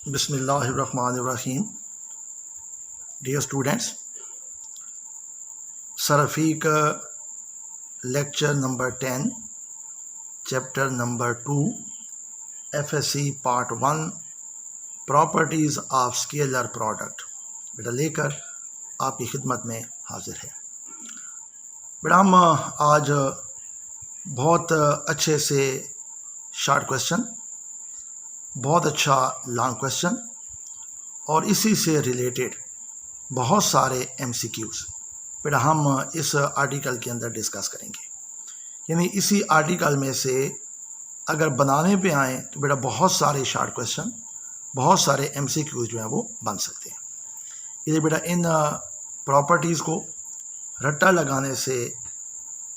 बिस्मिल्लाहिर्रहमानिर्रहीम। Dear students, सरफीक lecture number 10 chapter number 2 FSc part 1 properties of scalar product बेटा लेकर आपकी खिदमत में हाजिर है। बेटा हम आज बहुत अच्छे से शॉर्ट क्वेश्चन, बहुत अच्छा लॉन्ग क्वेश्चन और इसी से रिलेटेड बहुत सारे एमसीक्यूज़ बेटा हम इस आर्टिकल के अंदर डिस्कस करेंगे। यानी इसी आर्टिकल में से अगर बनाने पे आए तो बेटा बहुत सारे शॉर्ट क्वेश्चन, बहुत सारे एमसीक्यूज़ जो हैं वो बन सकते हैं। ये बेटा इन प्रॉपर्टीज़ को रट्टा लगाने से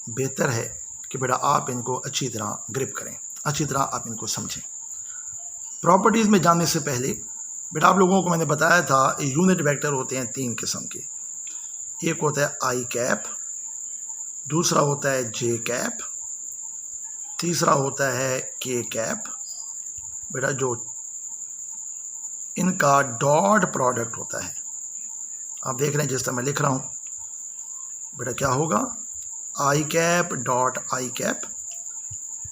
बेहतर है कि बेटा आप इनको अच्छी तरह ग्रिप करें, अच्छी तरह आप इनको समझें। प्रॉपर्टीज़ में जानने से पहले बेटा आप लोगों को मैंने बताया था यूनिट वेक्टर होते हैं 3 किस्म के। एक होता है आई कैप, दूसरा होता है जे कैप, तीसरा होता है के कैप। बेटा जो इनका डॉट प्रोडक्ट होता है, आप देख रहे हैं जिस तरह मैं लिख रहा हूँ बेटा क्या होगा, आई कैप डॉट आई कैप,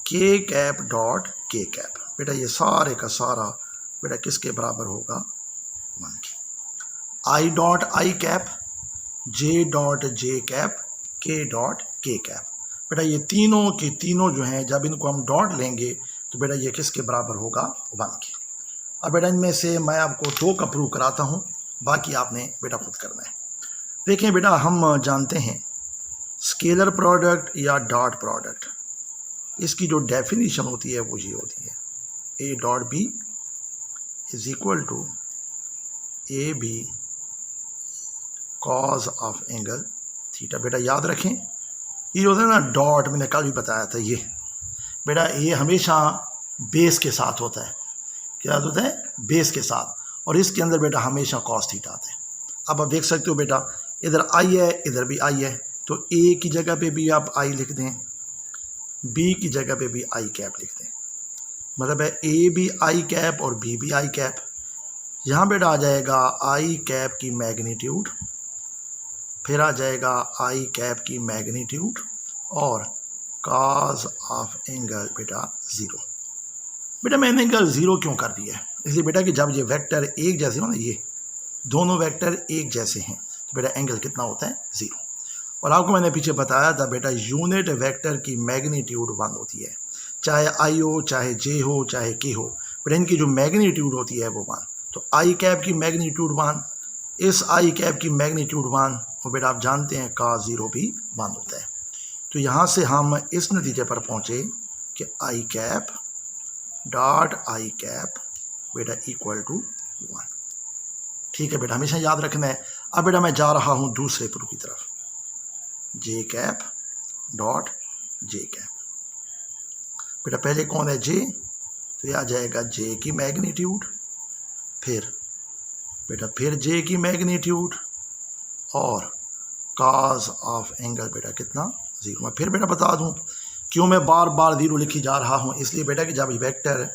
के कैप डॉट के कैप। बेटा ये सारे का सारा बेटा किसके बराबर होगा, 1 के। I dot I cap, J dot J cap, के डॉट के कैप। बेटा ये तीनों के तीनों जो हैं जब इनको हम डॉट लेंगे तो बेटा ये किसके बराबर होगा, 1 के। अब बेटा इनमें से मैं आपको 2 का प्रूव कराता हूँ, बाकी आपने बेटा खुद करना है। देखें बेटा हम जानते हैं स्केलर प्रोडक्ट या डॉट प्रोडक्ट, इसकी जो डेफिनेशन होती है वो ये होती है, A dot B is equal to A B cos of angle theta. बेटा याद रखें ये जो होता है ना डॉट, मैंने कल भी बताया था, ये बेटा ये हमेशा बेस के साथ होता है। क्या होता है, बेस के साथ, और इसके अंदर बेटा हमेशा कॉस थीटा आता है। अब आप देख सकते हो बेटा इधर आई है, इधर भी आई है, तो ए की जगह पे भी आप आई लिख दें, बी की जगह पे भी आई कैप लिख दें। मतलब है ए भी आई कैप और बी भी आई कैप। यहाँ बेटा आ जाएगा आई कैप की मैग्नीट्यूड, फिर आ जाएगा आई कैप की मैग्नीट्यूड और कॉस ऑफ एंगल बेटा 0। बेटा मैंने एंगल 0 क्यों कर दिया है, इसलिए बेटा कि जब ये वेक्टर एक जैसे हो ना, ये दोनों वेक्टर एक जैसे हैं तो बेटा एंगल कितना होता है, 0। और आपको मैंने पीछे बताया था बेटा यूनिट वेक्टर की मैग्नीट्यूड 1 होती है, चाहे आई हो, चाहे जे हो, चाहे के हो, बेटा इनकी जो मैग्नीट्यूड होती है वो 1। तो आई कैप की मैग्नीट्यूड 1, इस आई कैप की मैग्नीट्यूड 1, और बेटा आप जानते हैं का 0 भी 1 होता है। तो यहाँ से हम इस नतीजे पर पहुँचे कि आई कैप डॉट आई कैप बेटा इक्वल टू 1। ठीक है बेटा, हमेशा याद रखना है। अब बेटा मैं जा रहा हूँ दूसरे प्रूफ की तरफ, जे कैप डॉट जे कैप। बेटा पहले कौन है, जे, तो यह आ जाएगा जे की मैग्नीट्यूड, फिर बेटा फिर जे की मैग्नीट्यूड और कॉस ऑफ एंगल बेटा कितना, 0। मैं फिर बेटा बता दूं क्यों मैं बार बार 0 लिखी जा रहा हूं, इसलिए बेटा कि जब वेक्टर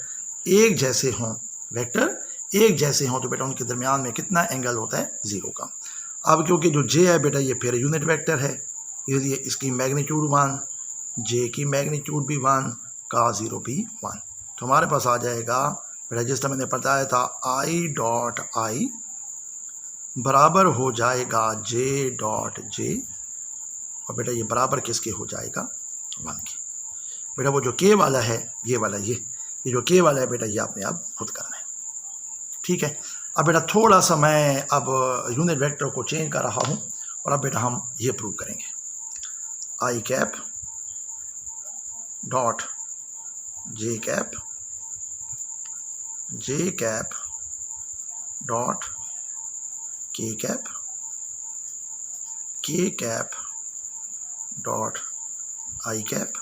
एक जैसे हों, वेक्टर एक जैसे हों तो बेटा उनके दरमियान में कितना एंगल होता है, 0 का। अब क्योंकि जो जे है बेटा ये फिर यूनिट वेक्टर है, इसलिए इसकी मैग्नीट्यूड 1, जे की मैग्नीट्यूड भी 1, का 0 भी 1। तो हमारे पास आ जाएगा बेटा जिस तरह मैंने बताया था आई डॉट आई बराबर हो जाएगा जे डॉट जे, और बेटा ये बराबर किसके हो जाएगा, 1 के। बेटा वो जो के वाला है, ये वाला ये जो के वाला है बेटा ये आपने अब खुद करना है। ठीक है, अब बेटा थोड़ा सा मैं अब यूनिट वेक्टर को चेंज कर रहा हूँ और अब बेटा हम ये प्रूव करेंगे, आई कैप डॉट जे कैप, जे कैप डॉट के cap, K cap dot I cap,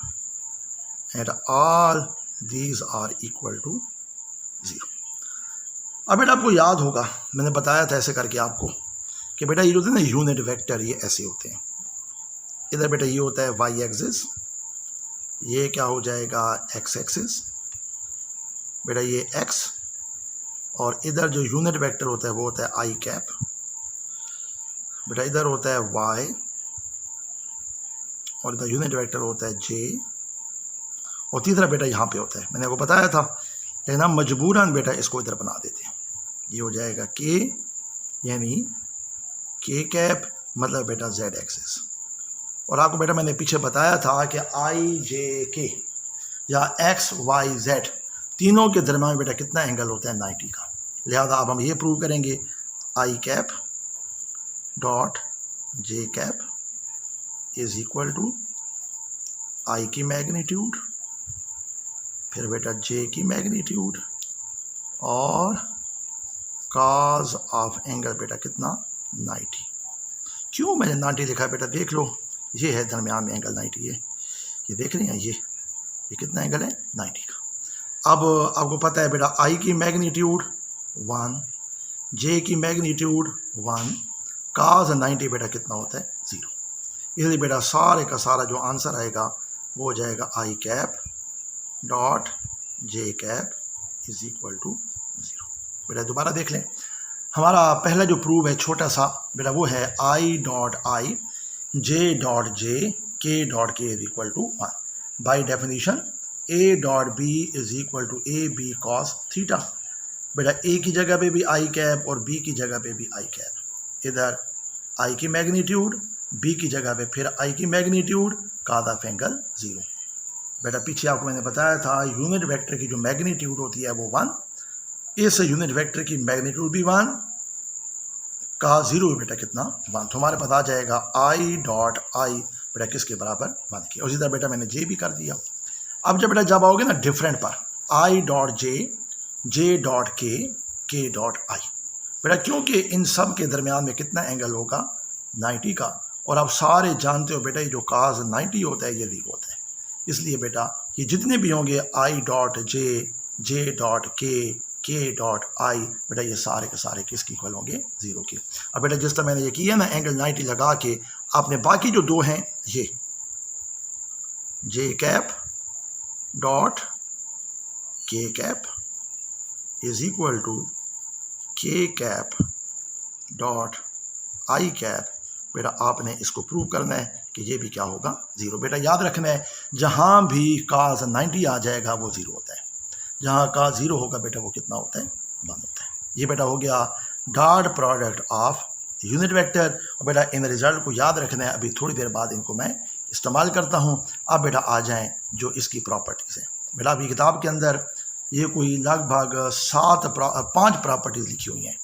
and all these are equal to 0। अब बेटा आपको याद होगा मैंने बताया था ऐसे करके आपको कि बेटा ये जो होते हैं ना यूनिट वेक्टर, ये ऐसे होते हैं। इधर बेटा ये होता है वाई एक्सिस, ये क्या हो जाएगा एक्स एक्सिस, बेटा ये एक्स और इधर जो यूनिट वेक्टर होता है वो होता है आई कैप। बेटा इधर होता है वाई और इधर यूनिट वेक्टर होता है जे, और तीसरा बेटा यहाँ पे होता है, मैंने आपको बताया था, लेकिन हम मजबूरन बेटा इसको इधर बना देते हैं। ये हो जाएगा के, यानी के कैप मतलब बेटा जेड एक्सिस। और आपको बेटा मैंने पीछे बताया था कि आई जे के या एक्स वाई जेड तीनों के दरम्यान बेटा कितना एंगल होता है 90 का। लिहाजा अब हम ये प्रूव करेंगे आई cap dot J cap is equal to i की मैग्नीट्यूड, फिर बेटा जे की मैग्नीट्यूड और काज ऑफ एंगल बेटा कितना 90। क्यों मैंने 90 लिखा है बेटा, देख लो, ये है दरमियान में एंगल 90, ये देख रहे हैं, ये कितना एंगल है 90 का। अब आपको पता है बेटा आई की मैग्नीट्यूड 1, जे की मैग्नीट्यूड 1, काज 90 बेटा कितना होता है 0। इसलिए बेटा सारे का सारा जो आंसर आएगा वो हो जाएगा i cap dot J cap is equal to 0। बेटा दोबारा देख लें, हमारा पहला जो प्रूव है छोटा सा बेटा वो है I dot I J dot J K dot K is equal to 1। By definition A dot B is equal to A B cos theta. बेटा ए की जगह पे भी आई कैप और बी की जगह पे भी आई कैप, इधर आई की मैग्नीट्यूड, बी की जगह पे फिर आई की मैग्नीट्यूड, काज ऑफ एंगल 0। बेटा पीछे आपको मैंने बताया था यूनिट वेक्टर की जो मैग्नीट्यूड होती है वो 1, इस यूनिट वेक्टर की मैग्नीट्यूड भी 1, का 0 बेटा कितना 1। तो हमारे पास आ जाएगा आई डॉट आई बेटा किसके बराबर 1 की, और इसी तरह बेटा मैंने जे भी कर दिया। अब जब आओगे ना डिफरेंट पर, आई डॉट जे डॉट के डॉट आई, बेटा क्योंकि इन सब के दरमियान में कितना एंगल होगा 90 का, और आप सारे जानते हो बेटा ये जो काज 90 होता है ये 0 होता है। इसलिए बेटा ये जितने भी होंगे आई डॉट जे डॉट के डॉट आई बेटा ये सारे के सारे किसके इक्वल होंगे 0 के। अब बेटा जिस तरह मैंने ये किया ना एंगल 90 लगा के, आपने बाकी जो दो हैं ये जे कैप डॉट के cap is equal to k cap dot I cap, बेटा आपने इसको प्रूव करना है कि ये भी क्या होगा 0। बेटा याद रखना है जहाँ भी काज 90 आ जाएगा वो 0 होता है, जहाँ का 0 होगा बेटा वो कितना होता है 1 होता है। ये बेटा हो गया dot product of unit vector. और बेटा इन रिजल्ट को याद रखना है, अभी थोड़ी देर बाद इनको मैं इस्तेमाल करता हूँ। अब बेटा आ जाएं जो इसकी प्रॉपर्टीज़ हैं। बेटा अभी किताब के अंदर ये कोई लगभग 5 प्रॉपर्टीज़ लिखी हुई हैं,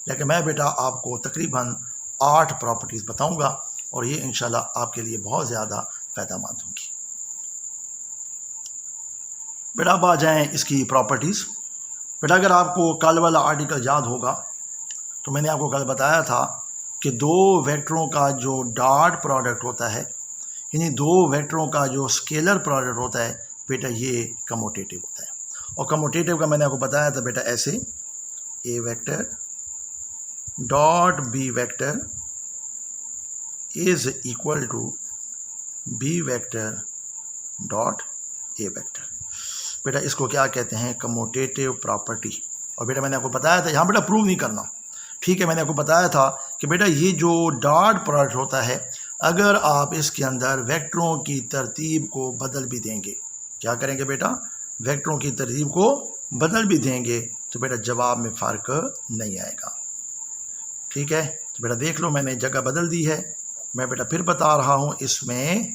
लेकिन मैं बेटा आपको तकरीबन 8 प्रॉपर्टीज़ बताऊँगा और ये इंशाल्लाह आपके लिए बहुत ज़्यादा फ़ायदेमंद होंगी। बेटा अब आ जाएँ इसकी प्रॉपर्टीज़। बेटा अगर आपको कल वाला आर्टिकल याद होगा तो मैंने आपको कल बताया था कि 2 वेक्टरों का जो डॉट प्रोडक्ट होता है, यानी 2 वेक्टरों का जो स्केलर प्रोडक्ट होता है बेटा ये कम्यूटेटिव होता है। और कम्यूटेटिव का मैंने आपको बताया था बेटा ऐसे, a vector dot B vector is equal to b vector dot a vector. बेटा इसको क्या कहते हैं कम्यूटेटिव प्रॉपर्टी। और बेटा मैंने आपको बताया था यहाँ बेटा प्रूव नहीं करना, ठीक है। मैंने आपको बताया था कि बेटा ये जो डॉट प्रोडक्ट होता है अगर आप इसके अंदर वेक्टरों की तरतीब को बदल भी देंगे, क्या करेंगे बेटा वेक्टरों की तरतीब को बदल भी देंगे तो बेटा जवाब में फ़र्क नहीं आएगा, ठीक है। तो बेटा देख लो मैंने जगह बदल दी है। मैं बेटा फिर बता रहा हूँ इसमें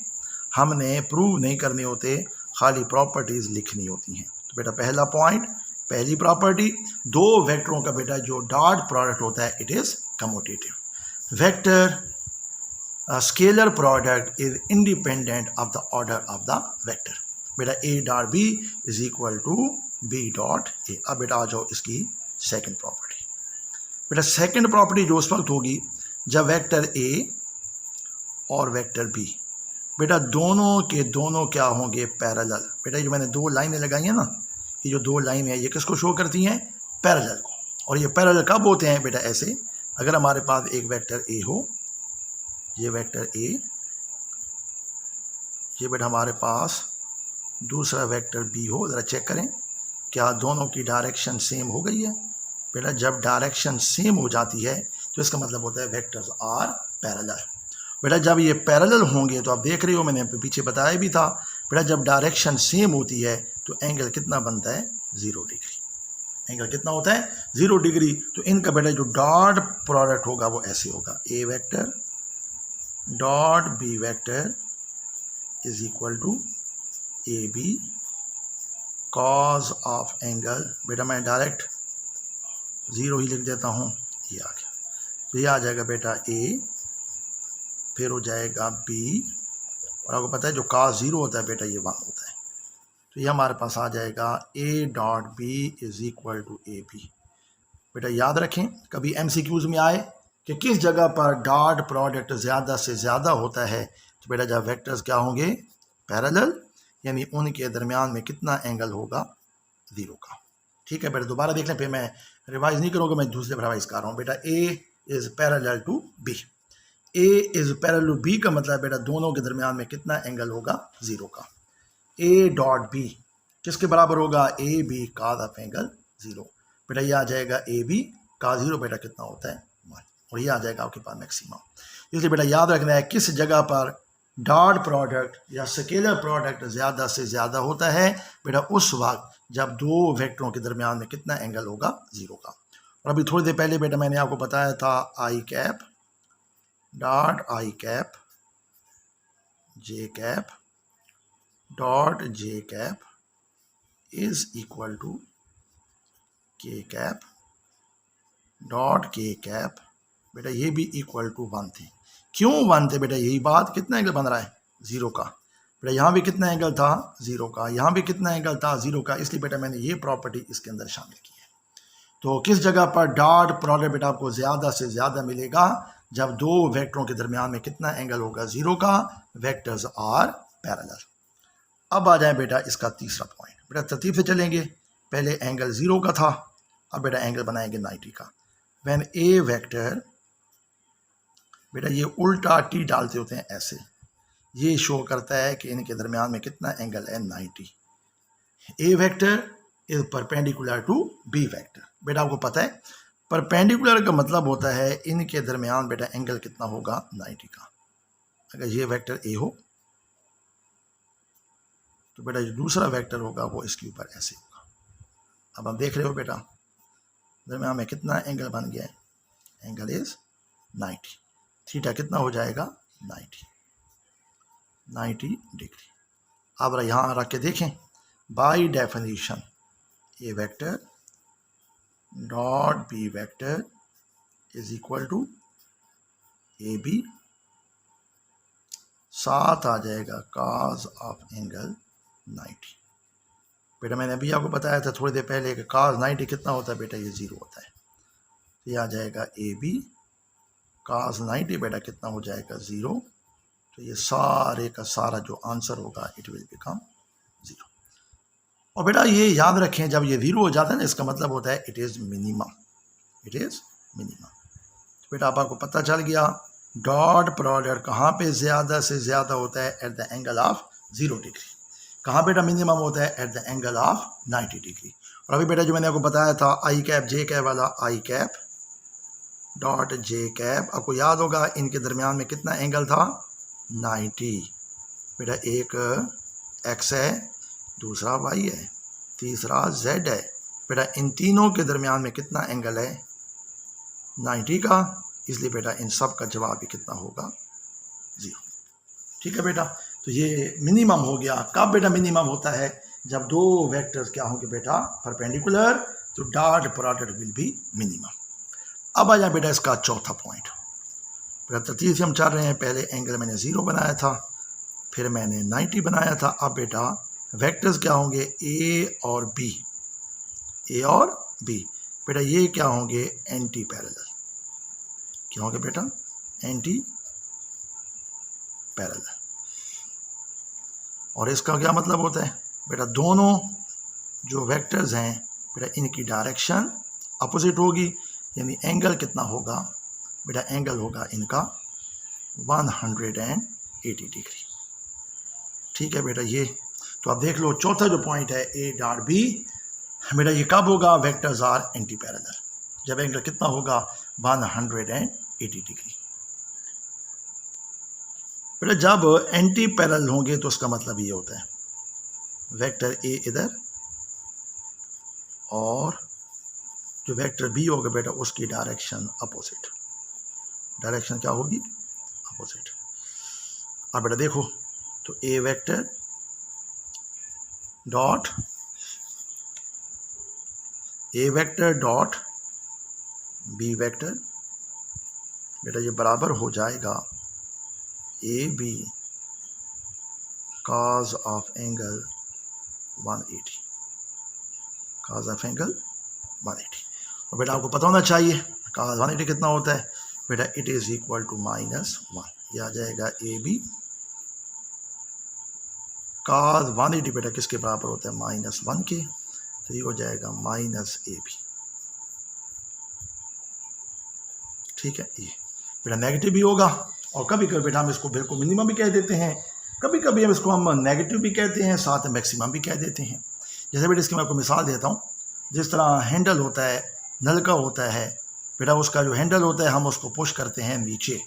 हमने प्रूव नहीं करने होते, खाली प्रॉपर्टीज़ लिखनी होती हैं। तो बेटा पहला पॉइंट, पहली प्रॉपर्टी, 2 वेक्टरों का बेटा जो डॉट प्रोडक्ट होता है it is commutative. Vector scalar product is independent of the order of the vector. बेटा a dot B is equal to b dot a. अब बेटा आ जाओ इसकी सेकंड प्रॉपर्टी। बेटा सेकंड प्रॉपर्टी जो उस वक्त होगी जब वेक्टर ए और वेक्टर बी बेटा दोनों के दोनों क्या होंगे पैरेलल। बेटा जो मैंने 2 लाइनें लगाई हैं ना, ये जो 2 लाइनें हैं ये किसको शो करती हैं पैरेलल को। और ये पैरेलल कब होते हैं बेटा ऐसे, अगर हमारे पास एक वेक्टर ए हो, ये वेक्टर ए, ये बेटा हमारे पास दूसरा वेक्टर बी हो, ज़रा चेक करें क्या दोनों की डायरेक्शन सेम हो गई है। बेटा जब डायरेक्शन सेम हो जाती है तो इसका मतलब होता है वेक्टर्स आर पैरेलल। बेटा जब ये पैरेलल होंगे तो आप देख रहे हो, मैंने पीछे बताया भी था, बेटा जब डायरेक्शन सेम होती है तो एंगल कितना बनता है 0 डिग्री। एंगल कितना होता है 0 डिग्री। तो इनका बेटा जो डॉट प्रोडक्ट होगा वो ऐसे होगा, a vector dot B vector is equal to A B cos of angle. बेटा मैं डायरेक्ट 0 ही लिख देता हूँ, ये आ गया। तो ये आ जाएगा बेटा ए, फिर हो जाएगा बी, और आपको पता है जो cos 0 होता है बेटा ये 1 होता है। तो ये हमारे पास आ जाएगा A dot B is equal to A B. बेटा याद रखें, कभी MCQs में आए कि किस जगह पर डॉट प्रोडक्ट ज़्यादा से ज़्यादा होता है, तो बेटा जब वेक्टर्स क्या होंगे पैरेलल, यानी उनके दरमियान में कितना एंगल होगा 0 का। ठीक है बेटा, दोबारा देख लें, फिर मैं रिवाइज नहीं करूँगा, मैं दूसरे पर रिवाइज कर रहा हूँ। बेटा A is parallel to B, A is parallel to B का मतलब बेटा दोनों के दरमियान में कितना एंगल होगा 0 का। ए डॉट बी किसके बराबर होगा, A B cos of angle 0। बेटा ये आ जाएगा ए बी कॉस 0, बेटा कितना होता है 1, और ये आ जाएगा आपके पास मैक्सिमम। इसलिए बेटा याद रखना है किस जगह पर डॉट प्रोडक्ट या स्केलर प्रोडक्ट ज़्यादा से ज़्यादा होता है, बेटा उस वक्त जब दो वेक्टरों के दरमियान में कितना एंगल होगा 0 का। और अभी थोड़ी देर पहले बेटा मैंने आपको बताया था i cap dot I cap J cap dot J cap is equal to k cap dot के कैप। बेटा ये भी इक्वल टू 1 थे। क्यों 1 थे बेटा, यही बात, कितना एंगल बन रहा है 0 का। बेटा यहाँ भी कितना एंगल था 0 का, यहाँ भी कितना एंगल था 0 का, इसलिए बेटा मैंने ये प्रॉपर्टी इसके अंदर शामिल की है। तो किस जगह पर डॉट प्रोडक्ट बेटा आपको ज़्यादा से ज़्यादा मिलेगा, जब दो वेक्टरों के दरमियान में कितना एंगल होगा 0 का, वेक्टर्स आर पैरेलल। अब आ जाए बेटा इसका तीसरा पॉइंट। बेटा तरतीब से चलेंगे, पहले एंगल 0 का था, अब बेटा एंगल बनाएंगे 90 का। व्हेन ए वेक्टर, बेटा ये उल्टा टी डालते होते हैं ऐसे, ये शो करता है कि इनके दरमियान में कितना एंगल है 90। A vector is perpendicular to b vector. बेटा आपको पता है परपेंडिकुलर का मतलब होता है इनके दरमियान बेटा एंगल कितना होगा 90 का। अगर ये वेक्टर ए हो तो बेटा जो दूसरा वेक्टर होगा वो इसके ऊपर ऐसे होगा। अब आप देख रहे हो बेटा दरमियान में कितना एंगल बन गया है, एंगल इज 90। थीटा कितना हो जाएगा 90 डिग्री। अब यहाँ रख के देखें, by definition A vector dot B vector is equal to A B, साथ आ जाएगा cos ऑफ एंगल 90। बेटा मैंने अभी आपको बताया था थोड़ी देर पहले कि cos 90 कितना होता है बेटा, ये 0 होता है। तो ये आ जाएगा ए बी cos 90 बेटा कितना हो जाएगा 0। तो ये सारे का सारा जो आंसर होगा इट विल बिकम 0। और बेटा ये याद रखें जब ये 0 हो जाता है ना, इसका मतलब होता है it is minimum, it is minimum. तो बेटा आपको पता चल गया डॉट प्रोडक्ट कहाँ पे ज़्यादा से ज़्यादा होता है, at the angle of 0 degree. कहाँ बेटा मिनिमम होता है, at the angle of 90 degree. और अभी बेटा जो मैंने आपको बताया था आई कैप जे कैप वाला, आई कैप डॉट जे कैप, आपको याद होगा इनके दरमियान में कितना एंगल था 90। बेटा एक एक्स है, दूसरा वाई है, तीसरा जेड है। बेटा इन तीनों के दरमियान में कितना एंगल है 90 का, इसलिए बेटा इन सब का जवाब भी कितना होगा 0। ठीक है बेटा, तो ये मिनिमम हो गया। कब बेटा मिनिमम होता है, जब दो वेक्टर्स क्या होंगे बेटा परपेंडिकुलर, तो dot product will be minimum. अब आ जाए बेटा इसका चौथा पॉइंट। बेटा तरतीब से हम चल रहे हैं, पहले एंगल मैंने 0 बनाया था, फिर मैंने 90 बनाया था। अब बेटा वेक्टर्स क्या होंगे ए और बी, ए और बी। बेटा ये क्या होंगे एंटी पैरेलल, क्या होंगे बेटा एंटी पैरेलल। और इसका क्या मतलब होता है बेटा, दोनों जो वेक्टर्स हैं बेटा इनकी डायरेक्शन अपोजिट होगी, यानी एंगल कितना होगा बेटा, एंगल होगा इनका 180 डिग्री। ठीक है बेटा, ये तो आप देख लो चौथा जो पॉइंट है ए डॉट बी, बेटा ये कब होगा, वेक्टर्स आर एंटी पैरेलल। जब एंगल कितना होगा 180 डिग्री। बेटा जब एंटी पैरेलल होंगे तो उसका मतलब ये होता है वेक्टर ए इधर और जो वेक्टर बी होगा बेटा उसकी डायरेक्शन अपोजिट, डायरेक्शन क्या होगी अपोजिट। अब बेटा देखो तो A vector dot B vector बेटा ये बराबर हो जाएगा A B cos of angle 180, cos of angle 180। और बेटा आपको पता होना चाहिए cos 180 कितना होता है बेटा, इट इज इक्वल टू -1। ये आ जाएगा ए बी cos 180 बेटा किसके बराबर होता है -1 के, तो ये हो जाएगा -AB। ठीक है, ये बेटा नेगेटिव भी होगा और कभी कभी बेटा हम इसको बिल्कुल मिनिमम भी कह देते हैं, कभी कभी हम इसको हम नेगेटिव भी कहते हैं, साथ में मैक्सिमम भी कह देते हैं। जैसे बेटा इसकी मैं आपको मिसाल देता हूँ, जिस तरह हैंडल होता है, नल का होता है बेटा, उसका जो हैंडल होता है हम उसको पुश करते हैं नीचे,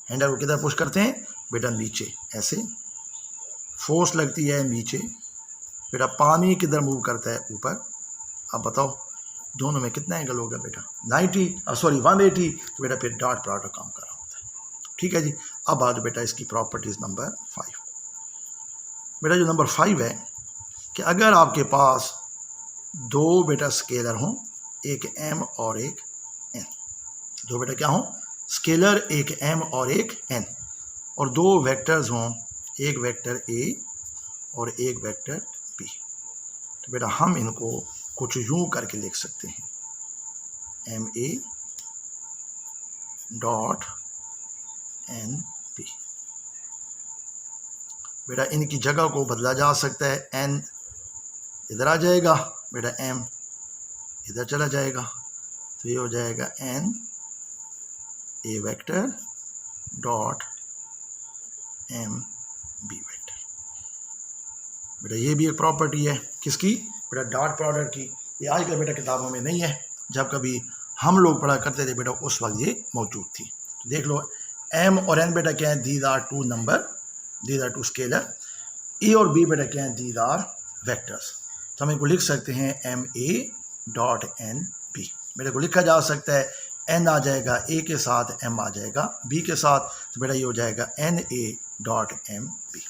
हैंडल को किधर पुश करते हैं बेटा नीचे, ऐसे फोर्स लगती है नीचे। बेटा पानी किधर मूव करता है ऊपर। अब बताओ दोनों में कितना एंगल होगा बेटा 180, तो बेटा फिर डॉट प्रोडक्ट काम कर रहा होता है। ठीक है जी। अब आज बेटा इसकी प्रॉपर्टीज नंबर 5। बेटा जो नंबर 5 है कि अगर आपके पास दो बेटा स्केलर हों, एक m और एक n, दो बेटा क्या हों स्केलर, एक m और एक n, और दो वेक्टर्स हों, एक वेक्टर a और एक वेक्टर b, तो बेटा हम इनको कुछ यूं करके लिख सकते हैं ma डॉट nb। बेटा इनकी जगह को बदला जा सकता है, n इधर आ जाएगा बेटा, m इधर चला जाएगा, तो ये हो जाएगा n a vector dot m b vector. बेटा ये भी एक प्रॉपर्टी है किसकी बेटा, डॉट प्रोडक्ट की। ये आजकल बेटा किताबों में नहीं है, जब कभी हम लोग पढ़ा करते थे बेटा उस वक्त ये मौजूद थी। तो देख लो m और n बेटा क्या है, these are two number, these are two scalar. a और b बेटा क्या है, दीज आर वेक्टर्स। तो हम इनको लिख सकते हैं ma डॉट एन बी। बेटा को लिखा जा सकता है n आ जाएगा a के साथ, m आ जाएगा b के साथ, तो बेटा ये हो जाएगा na डॉट एम बी।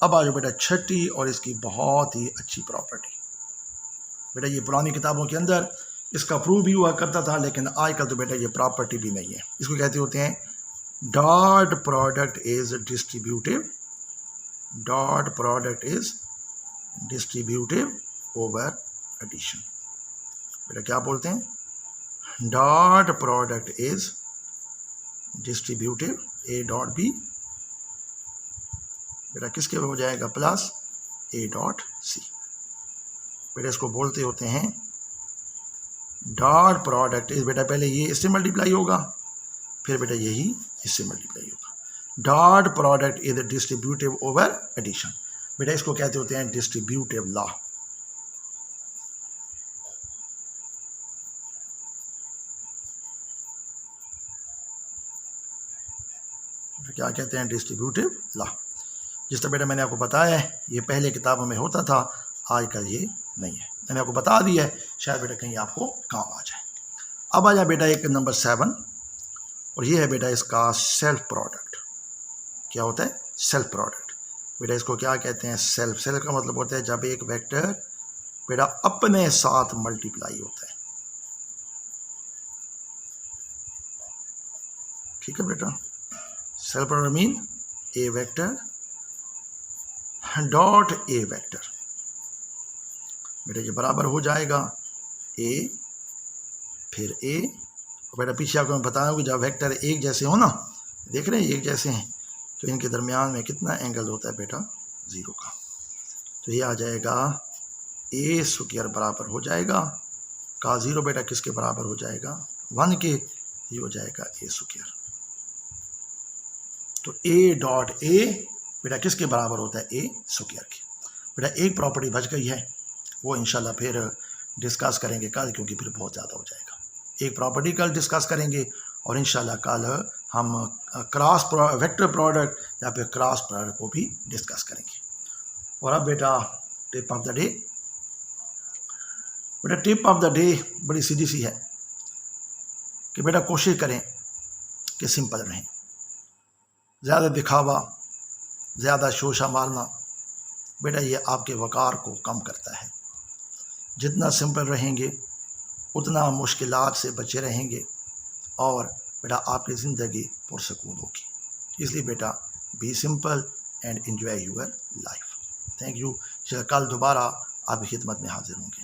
अब आ जाओ बेटा छठी और इसकी बहुत ही अच्छी प्रॉपर्टी। बेटा ये पुरानी किताबों के अंदर इसका प्रूव भी हुआ करता था, लेकिन आजकल तो बेटा ये प्रॉपर्टी भी नहीं है। इसको कहते होते हैं dot product is distributive, dot product is distributive over addition. बेटा क्या बोलते हैं, dot product is distributive A dot B बेटा किसके हो जाएगा प्लस ए डॉट सी। बेटा इसको बोलते होते हैं डॉट प्रोडक्ट इज, बेटा पहले ये इससे मल्टीप्लाई होगा, फिर बेटा यही इससे मल्टीप्लाई होगा। Dot product is distributive over addition. बेटा इसको कहते होते हैं डिस्ट्रीब्यूटिव लॉ। क्या कहते हैं, डिस्ट्रीब्यूटिव लॉ। जिस तरह बेटा मैंने आपको बताया है ये पहले किताबों में होता था, आजकल ये नहीं है। मैंने आपको बता दिया है, शायद बेटा कहीं आपको काम आ जाए। अब आ जाए बेटा एक नंबर 7, और ये है बेटा इसका सेल्फ प्रोडक्ट। क्या होता है सेल्फ प्रोडक्ट। बेटा इसको क्या कहते हैं, सेल्फ। सेल्फ का मतलब होता है जब एक वेक्टर बेटा अपने साथ मल्टीप्लाई होता है। ठीक है बेटा, self product mean A vector dot a vector. बेटा ये बराबर हो जाएगा ए फिर ए। और बेटा पीछे आपको मैं बताया कि जब वेक्टर एक जैसे हो ना, देख रहे हैं एक जैसे हैं, तो इनके दरमियान में कितना एंगल होता है बेटा 0 का। तो ये आ जाएगा ए स्क्वायर बराबर हो जाएगा का 0 बेटा किसके बराबर हो जाएगा 1 के, ये हो जाएगा ए स्क्वायर। तो ए डॉट ए बेटा किसके बराबर होता है ए स्क्वायर के। बेटा एक प्रॉपर्टी बच गई है, वो इंशाल्लाह फिर डिस्कस करेंगे कल, क्योंकि फिर बहुत ज़्यादा हो जाएगा। एक प्रॉपर्टी कल डिस्कस करेंगे और इंशाल्लाह कल हम वेक्टर प्रोडक्ट या फिर क्रॉस प्रोडक्ट को भी डिस्कस करेंगे। और अब बेटा टिप ऑफ द डे। बेटा टिप ऑफ द डे बड़ी सीधी सी है कि बेटा कोशिश करें कि सिंपल रहें। ज़्यादा दिखावा, ज़्यादा शोशा मारना बेटा ये आपके वक़ार को कम करता है। जितना सिंपल रहेंगे उतना मुश्किलात से बचे रहेंगे और बेटा आपकी ज़िंदगी पुरसकून होगी। इसलिए बेटा be simple and enjoy your life. Thank you. कल दोबारा आपकी खिदमत में हाजिर होंगे।